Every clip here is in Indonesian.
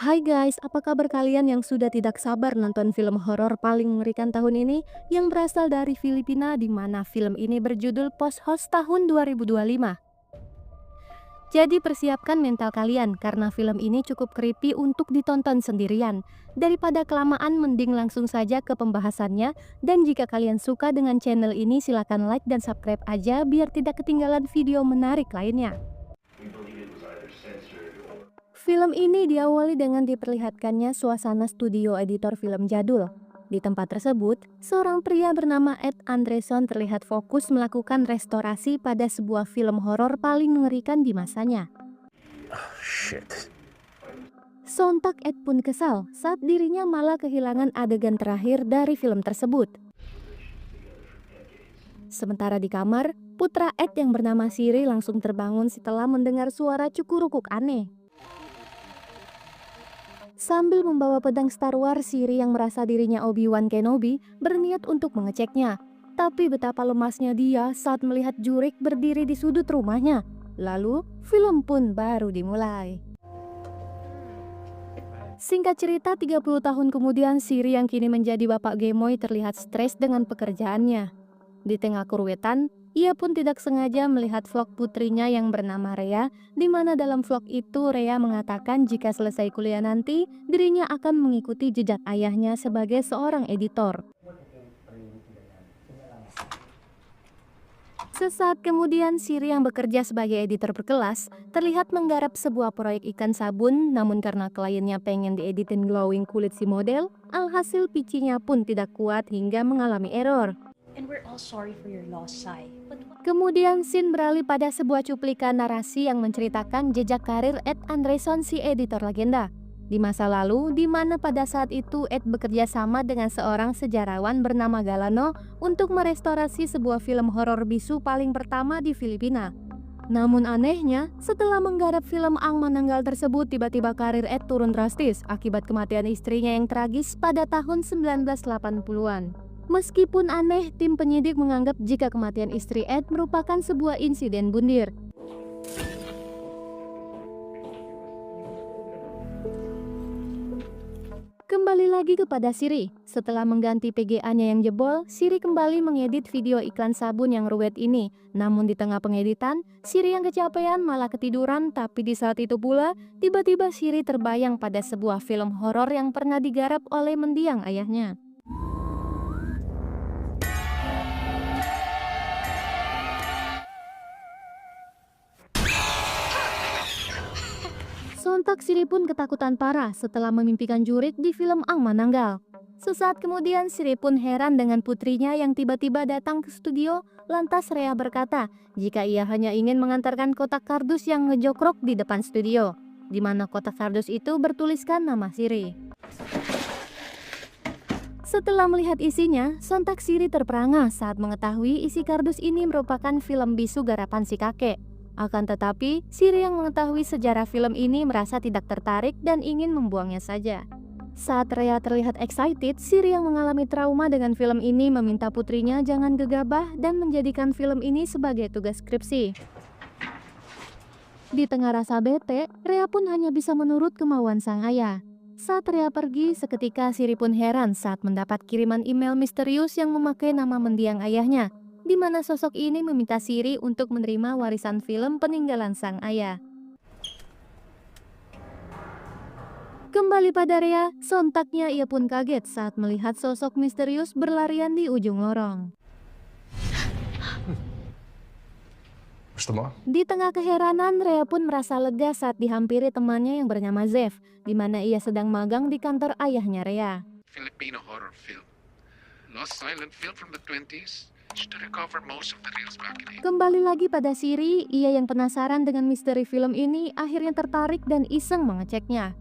Hai guys, apa kabar kalian yang sudah tidak sabar nonton film horor paling mengerikan tahun ini yang berasal dari Filipina, di mana film ini berjudul Post Host tahun 2025. Jadi persiapkan mental kalian karena film ini cukup creepy untuk ditonton sendirian. Daripada kelamaan, mending langsung saja ke pembahasannya. Dan jika kalian suka dengan channel ini, silakan like dan subscribe aja biar tidak ketinggalan video menarik lainnya. Film ini diawali dengan diperlihatkannya suasana studio editor film jadul. Di tempat tersebut, seorang pria bernama Ed Andreson terlihat fokus melakukan restorasi pada sebuah film horor paling mengerikan di masanya. Shit. Sontak Ed pun kesal saat dirinya malah kehilangan adegan terakhir dari film tersebut. Sementara di kamar, putra Ed yang bernama Siri langsung terbangun setelah mendengar suara cukurukuk aneh. Sambil membawa pedang Star Wars, Siri yang merasa dirinya Obi-Wan Kenobi berniat untuk mengeceknya. Tapi betapa lemasnya dia saat melihat jurik berdiri di sudut rumahnya. Lalu, film pun baru dimulai. Singkat cerita, 30 tahun kemudian, Siri yang kini menjadi bapak gemoy terlihat stres dengan pekerjaannya. Di tengah keruwetan, ia pun tidak sengaja melihat vlog putrinya yang bernama Rea, di mana dalam vlog itu Rea mengatakan jika selesai kuliah nanti, dirinya akan mengikuti jejak ayahnya sebagai seorang editor. Sesaat kemudian, Siri yang bekerja sebagai editor berkelas terlihat menggarap sebuah proyek ikan sabun, namun karena kliennya pengen dieditin glowing kulit si model, alhasil PC-nya pun tidak kuat hingga mengalami error. And we're all sorry for your loss, Sai. But Kemudian scene beralih pada sebuah cuplikan narasi yang menceritakan jejak karir Ed Andreson, si editor legenda. Di masa lalu, di mana pada saat itu Ed bekerja sama dengan seorang sejarawan bernama Galano untuk merestorasi sebuah film horor bisu paling pertama di Filipina. Namun anehnya, setelah menggarap film Ang Mananggal tersebut, tiba-tiba karir Ed turun drastis akibat kematian istrinya yang tragis pada tahun 1980-an. Meskipun aneh, tim penyidik menganggap jika kematian istri Ed merupakan sebuah insiden bundir. Kembali lagi kepada Siri. Setelah mengganti PGA-nya yang jebol, Siri kembali mengedit video iklan sabun yang ruwet ini. Namun di tengah pengeditan, Siri yang kecapean malah ketiduran, tapi di saat itu pula, tiba-tiba Siri terbayang pada sebuah film horor yang pernah digarap oleh mendiang ayahnya. Sontak Siri pun ketakutan parah setelah memimpikan jurik di film Ang Mananggal. Sesaat kemudian Siri pun heran dengan putrinya yang tiba-tiba datang ke studio. Lantas Rea berkata jika ia hanya ingin mengantarkan kotak kardus yang ngejokrok di depan studio, di mana kotak kardus itu bertuliskan nama Siri. Setelah melihat isinya, sontak Siri terperangah saat mengetahui isi kardus ini merupakan film bisu garapan si kakek. Akan tetapi, Siri yang mengetahui sejarah film ini merasa tidak tertarik dan ingin membuangnya saja. Saat Rea terlihat excited, Siri yang mengalami trauma dengan film ini meminta putrinya jangan gegabah dan menjadikan film ini sebagai tugas skripsi. Di tengah rasa bete, Rea pun hanya bisa menurut kemauan sang ayah. Saat Rea pergi, seketika Siri pun heran saat mendapat kiriman email misterius yang memakai nama mendiang ayahnya, di mana sosok ini meminta Siri untuk menerima warisan film peninggalan sang ayah. Kembali pada Rea, sontaknya ia pun kaget saat melihat sosok misterius berlarian di ujung lorong. Di tengah keheranan, Rea pun merasa lega saat dihampiri temannya yang bernama Zev, di mana ia sedang magang di kantor ayahnya Rea. Filipino horror film. Lost silent film from the 20s. To recover most of the reels back in it. Kembali lagi pada Siri, ia yang penasaran dengan misteri film ini akhirnya tertarik dan iseng mengeceknya.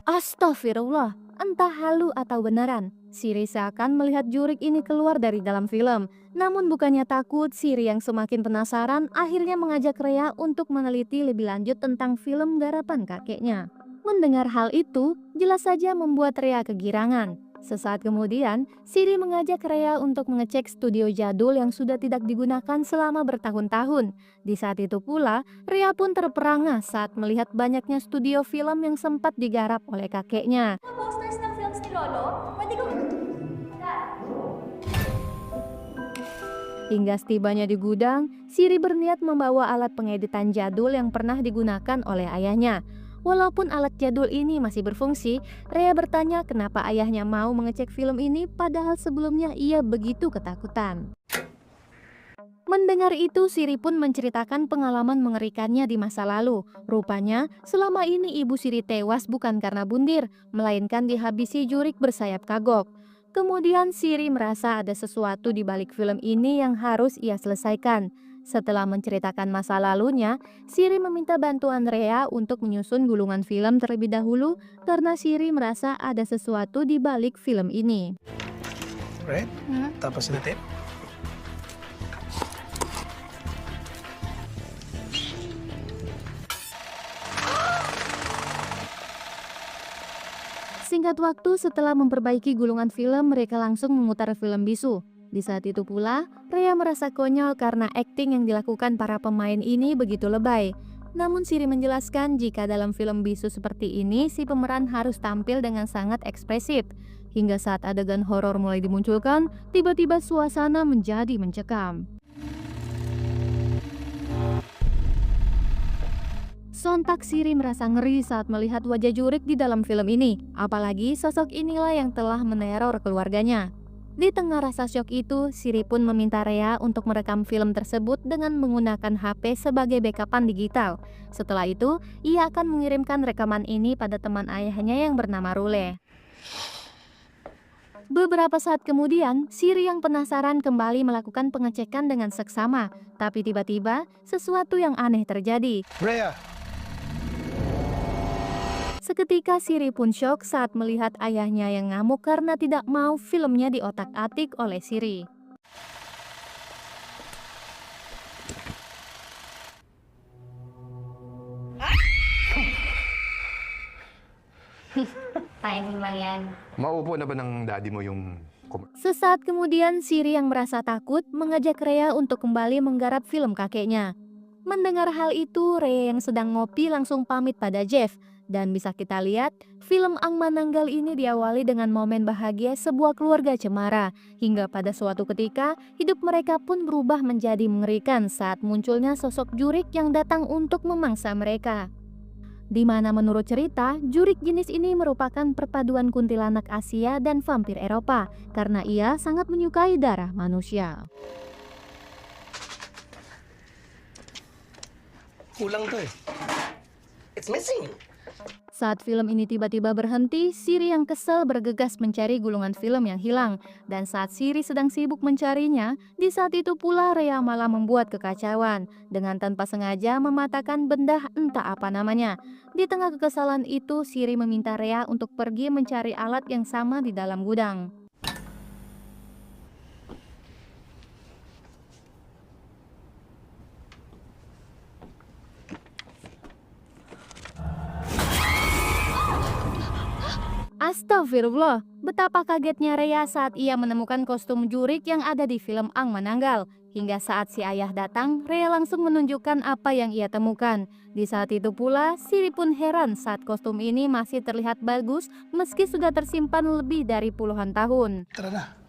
Astagfirullah, entah halu atau beneran, Siri seakan melihat jurik ini keluar dari dalam film. Namun bukannya takut, Siri yang semakin penasaran akhirnya mengajak Rea untuk meneliti lebih lanjut tentang film garapan kakeknya. Mendengar hal itu, jelas saja membuat Rea kegirangan. Sesaat kemudian, Siri mengajak Rhea untuk mengecek studio jadul yang sudah tidak digunakan selama bertahun-tahun. Di saat itu pula, Rhea pun terperangah saat melihat banyaknya studio film yang sempat digarap oleh kakeknya. Posters ng films ni Lolo? Pwede ko... Hingga setibanya di gudang, Siri berniat membawa alat pengeditan jadul yang pernah digunakan oleh ayahnya. Walaupun alat jadul ini masih berfungsi, Rhea bertanya kenapa ayahnya mau mengecek film ini padahal sebelumnya ia begitu ketakutan. Mendengar itu, Siri pun menceritakan pengalaman mengerikannya di masa lalu. Rupanya, selama ini ibu Siri tewas bukan karena bundir, melainkan dihabisi jurik bersayap kagok. Kemudian Siri merasa ada sesuatu di balik film ini yang harus ia selesaikan. Setelah menceritakan masa lalunya, Siri meminta bantuan Rhea untuk menyusun gulungan film terlebih dahulu karena Siri merasa ada sesuatu di balik film ini. Right? Tapos na tape. Singkat waktu setelah memperbaiki gulungan film, mereka langsung memutar film bisu. Di saat itu pula, Rhea merasa konyol karena akting yang dilakukan para pemain ini begitu lebay. Namun Siri menjelaskan jika dalam film bisu seperti ini, si pemeran harus tampil dengan sangat ekspresif. Hingga saat adegan horor mulai dimunculkan, tiba-tiba suasana menjadi mencekam. Sontak Siri merasa ngeri saat melihat wajah jurik di dalam film ini. Apalagi sosok inilah yang telah meneror keluarganya. Di tengah rasa syok itu, Siri pun meminta Rhea untuk merekam film tersebut dengan menggunakan HP sebagai backupan digital. Setelah itu, ia akan mengirimkan rekaman ini pada teman ayahnya yang bernama Rule. Beberapa saat kemudian, Siri yang penasaran kembali melakukan pengecekan dengan seksama. Tapi tiba-tiba, sesuatu yang aneh terjadi. Rhea! Seketika Siri pun syok saat melihat ayahnya yang ngamuk karena tidak mau filmnya diotak-atik oleh Siri. Timing lang yan. Maupo na ba ng daddy mo yung... Sesaat kemudian Siri yang merasa takut mengajak Rhea untuk kembali menggarap film kakeknya. Mendengar hal itu, Rhea yang sedang ngopi langsung pamit pada Jeff. Dan bisa kita lihat, film Ang Mananggal ini diawali dengan momen bahagia sebuah keluarga cemara. Hingga pada suatu ketika, hidup mereka pun berubah menjadi mengerikan saat munculnya sosok jurik yang datang untuk memangsa mereka. Di mana menurut cerita, jurik jenis ini merupakan perpaduan kuntilanak Asia dan vampir Eropa, karena ia sangat menyukai darah manusia. Kulang to eh. It's missing. Saat film ini tiba-tiba berhenti, Siri yang kesal bergegas mencari gulungan film yang hilang. Dan saat Siri sedang sibuk mencarinya, di saat itu pula Rhea malah membuat kekacauan dengan tanpa sengaja mematahkan benda entah apa namanya. Di tengah kekesalan itu, Siri meminta Rhea untuk pergi mencari alat yang sama di dalam gudang. Astagfirullah, betapa kagetnya Rhea saat ia menemukan kostum jurik yang ada di film Ang Mananggal. Hingga saat si ayah datang, Rhea langsung menunjukkan apa yang ia temukan. Di saat itu pula, Siri pun heran saat kostum ini masih terlihat bagus meski sudah tersimpan lebih dari puluhan tahun. Tara na.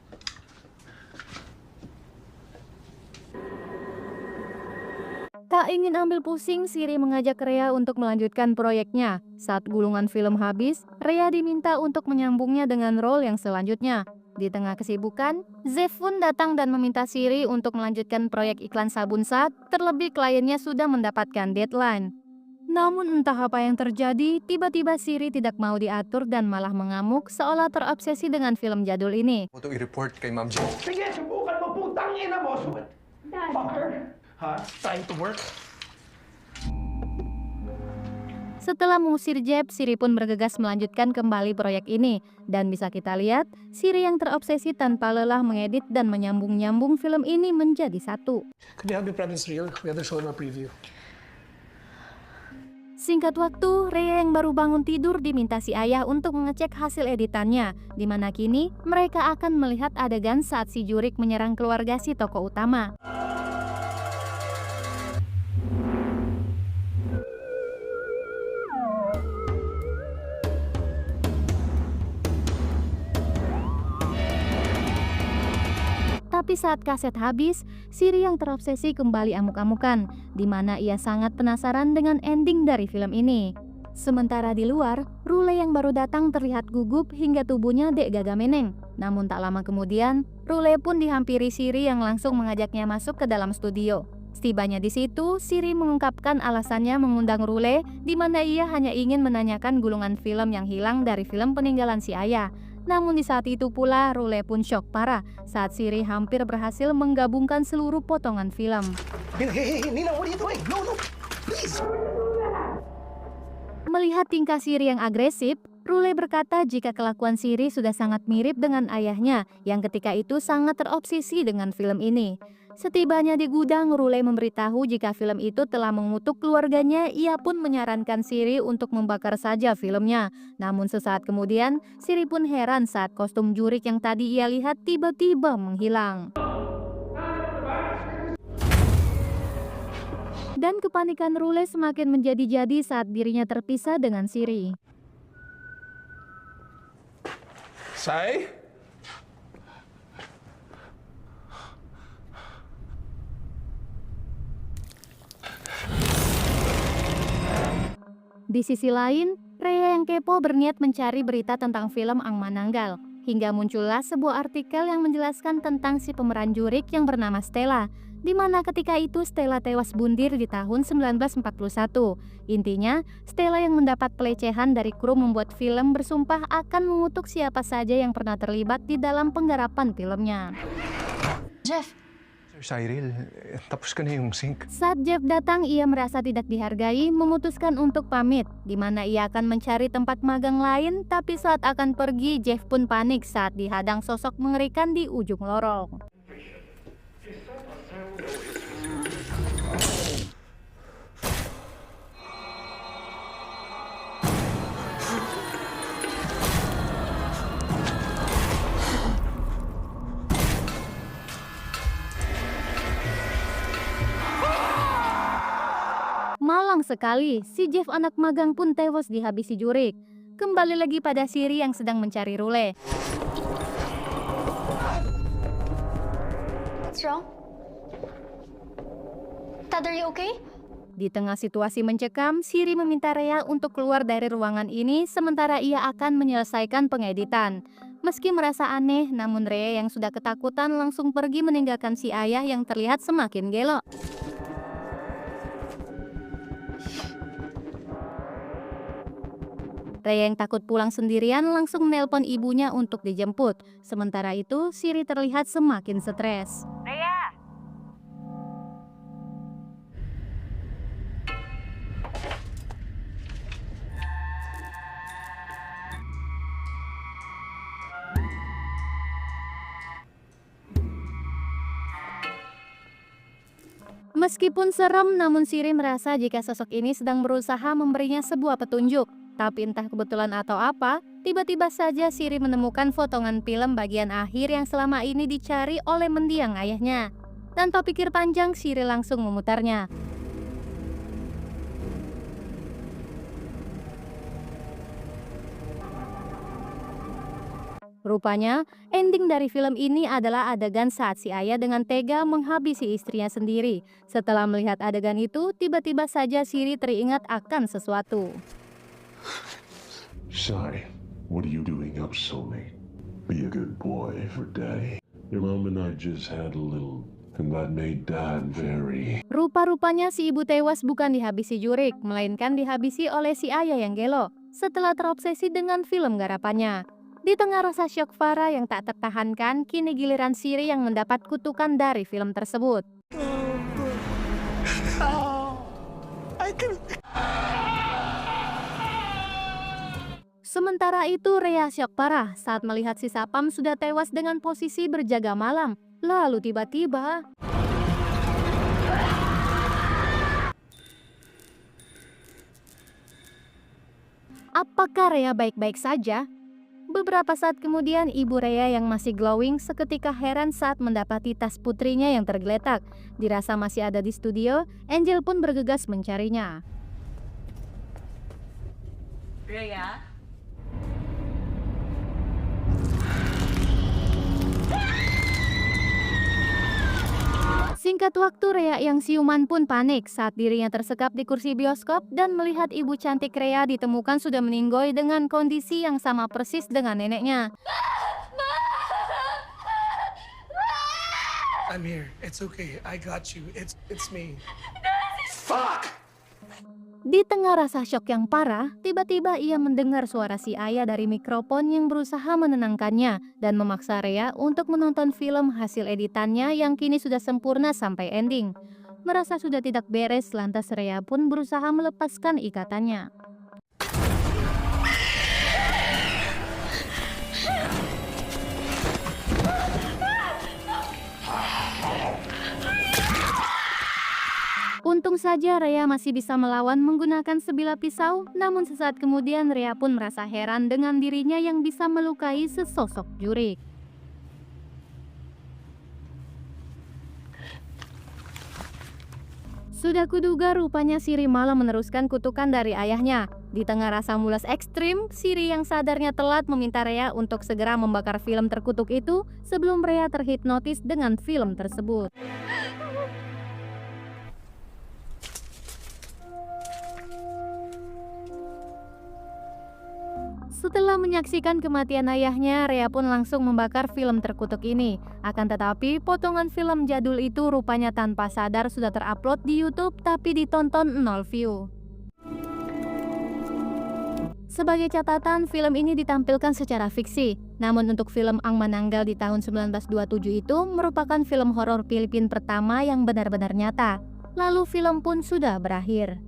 Tak ingin ambil pusing, Siri mengajak Rhea untuk melanjutkan proyeknya. Saat gulungan film habis, Rhea diminta untuk menyambungnya dengan role yang selanjutnya. Di tengah kesibukan, Zev pun datang dan meminta Siri untuk melanjutkan proyek iklan sabun saat terlebih kliennya sudah mendapatkan deadline. Namun entah apa yang terjadi, tiba-tiba Siri tidak mau diatur dan malah mengamuk seolah terobsesi dengan film jadul ini. Ito i-report kay Ma'am Jen. Sige, subukan mo, putang ina mo. Fucker. Ha? Time to work? Setelah mengusir Jeb, Siri pun bergegas melanjutkan kembali proyek ini. Dan bisa kita lihat, Siri yang terobsesi tanpa lelah mengedit dan menyambung-nyambung film ini menjadi satu. Could you have your presence real? We have to show them a preview. Singkat waktu, Rea yang baru bangun tidur diminta si ayah untuk mengecek hasil editannya, di mana kini mereka akan melihat adegan saat si Jurik menyerang keluarga si tokoh utama. Tapi saat kaset habis, Siri yang terobsesi kembali amuk-amukan, di mana ia sangat penasaran dengan ending dari film ini. Sementara di luar, Rule yang baru datang terlihat gugup hingga tubuhnya dek gagameneng. Namun tak lama kemudian, Rule pun dihampiri Siri yang langsung mengajaknya masuk ke dalam studio. Setibanya di situ, Siri mengungkapkan alasannya mengundang Rule, di mana ia hanya ingin menanyakan gulungan film yang hilang dari film peninggalan si ayah. Namun di saat itu pula, Rule pun syok parah saat Siri hampir berhasil menggabungkan seluruh potongan film. Hey, Nina, what are you doing? No, please. Melihat tingkah Siri yang agresif, Rule berkata jika kelakuan Siri sudah sangat mirip dengan ayahnya yang ketika itu sangat terobsesi dengan film ini. Setibanya di gudang, Rule memberitahu jika film itu telah mengutuk keluarganya. Ia pun menyarankan Siri untuk membakar saja filmnya. Namun sesaat kemudian, Siri pun heran saat kostum Jurik yang tadi ia lihat tiba-tiba menghilang. Dan kepanikan Rule semakin menjadi-jadi saat dirinya terpisah dengan Siri. Sai? Di sisi lain, Rea yang kepo berniat mencari berita tentang film Ang Mananggal. Hingga muncullah sebuah artikel yang menjelaskan tentang si pemeran Jurik yang bernama Stella, di mana ketika itu Stella tewas bunuh di tahun 1941. Intinya, Stella yang mendapat pelecehan dari kru membuat film bersumpah akan mengutuk siapa saja yang pernah terlibat di dalam penggarapan filmnya. Jeff, Sir Cyril, tapos ka na yung sync. Saat Jeff datang, ia merasa tidak dihargai, memutuskan untuk pamit, di mana ia akan mencari tempat magang lain. Tapi saat akan pergi, Jeff pun panik saat dihadang sosok mengerikan di ujung lorong. Malang sekali, si Jeff anak magang pun tewas dihabisi Jurik. Kembali lagi pada Siri yang sedang mencari Rule. what's wrong? Dad, are you okay? Di tengah situasi mencekam, Siri meminta Rea untuk keluar dari ruangan ini sementara ia akan menyelesaikan pengeditan. Meski merasa aneh, namun Rea yang sudah ketakutan langsung pergi meninggalkan si ayah yang terlihat semakin gelo. Rea yang takut pulang sendirian langsung menelpon ibunya untuk dijemput. Sementara itu, Siri terlihat semakin stres. Rea! Meskipun serem, namun Siri merasa jika sosok ini sedang berusaha memberinya sebuah petunjuk. Tapi entah kebetulan atau apa, tiba-tiba saja Siri menemukan potongan film bagian akhir yang selama ini dicari oleh mendiang ayahnya. Tanpa pikir panjang, Siri langsung memutarnya. Rupanya, ending dari film ini adalah adegan saat si ayah dengan tega menghabisi istrinya sendiri. Setelah melihat adegan itu, tiba-tiba saja Siri teringat akan sesuatu. Sai, what are you doing up so late? Be a good boy for Daddy. Your mom and I just had a little, and that made Dad very... Rupa-rupanya si ibu tewas bukan dihabisi Jurik, melainkan dihabisi oleh si ayah yang gelo setelah terobsesi dengan film garapannya. Di tengah rasa syok Farah yang tak tertahankan, kini giliran Siri yang mendapat kutukan dari film tersebut. Sementara itu, Rea syok parah saat melihat si Sapam sudah tewas dengan posisi berjaga malam. Lalu tiba-tiba... Apakah Rea baik-baik saja? Beberapa saat kemudian, ibu Rea yang masih glowing seketika heran saat mendapati tas putrinya yang tergeletak. Dirasa masih ada di studio, Angel pun bergegas mencarinya. Rhea? Singkat waktu, Rea yang siuman pun panik saat dirinya tersekap di kursi bioskop dan melihat ibu cantik Rea ditemukan sudah meninggoy dengan kondisi yang sama persis dengan neneknya. I'm here. It's okay. I got you. It's me. Fuck! Di tengah rasa syok yang parah, tiba-tiba ia mendengar suara si ayah dari mikrofon yang berusaha menenangkannya dan memaksa Rea untuk menonton film hasil editannya yang kini sudah sempurna sampai ending. Merasa sudah tidak beres, lantas Rea pun berusaha melepaskan ikatannya. Untung saja Rea masih bisa melawan menggunakan sebilah pisau, namun sesaat kemudian Rea pun merasa heran dengan dirinya yang bisa melukai sesosok jurik. Sudah kuduga rupanya Siri malah meneruskan kutukan dari ayahnya. Di tengah rasa mulas ekstrim, Siri yang sadarnya telat meminta Rea untuk segera membakar film terkutuk itu sebelum Rea terhipnotis dengan film tersebut. Setelah menyaksikan kematian ayahnya, Rea pun langsung membakar film terkutuk ini. Akan tetapi, potongan film jadul itu rupanya tanpa sadar sudah terupload di YouTube tapi ditonton 0 view. Sebagai catatan, film ini ditampilkan secara fiksi. Namun untuk film Ang Mananggal di tahun 1927 itu merupakan film horor Filipina pertama yang benar-benar nyata. Lalu film pun sudah berakhir.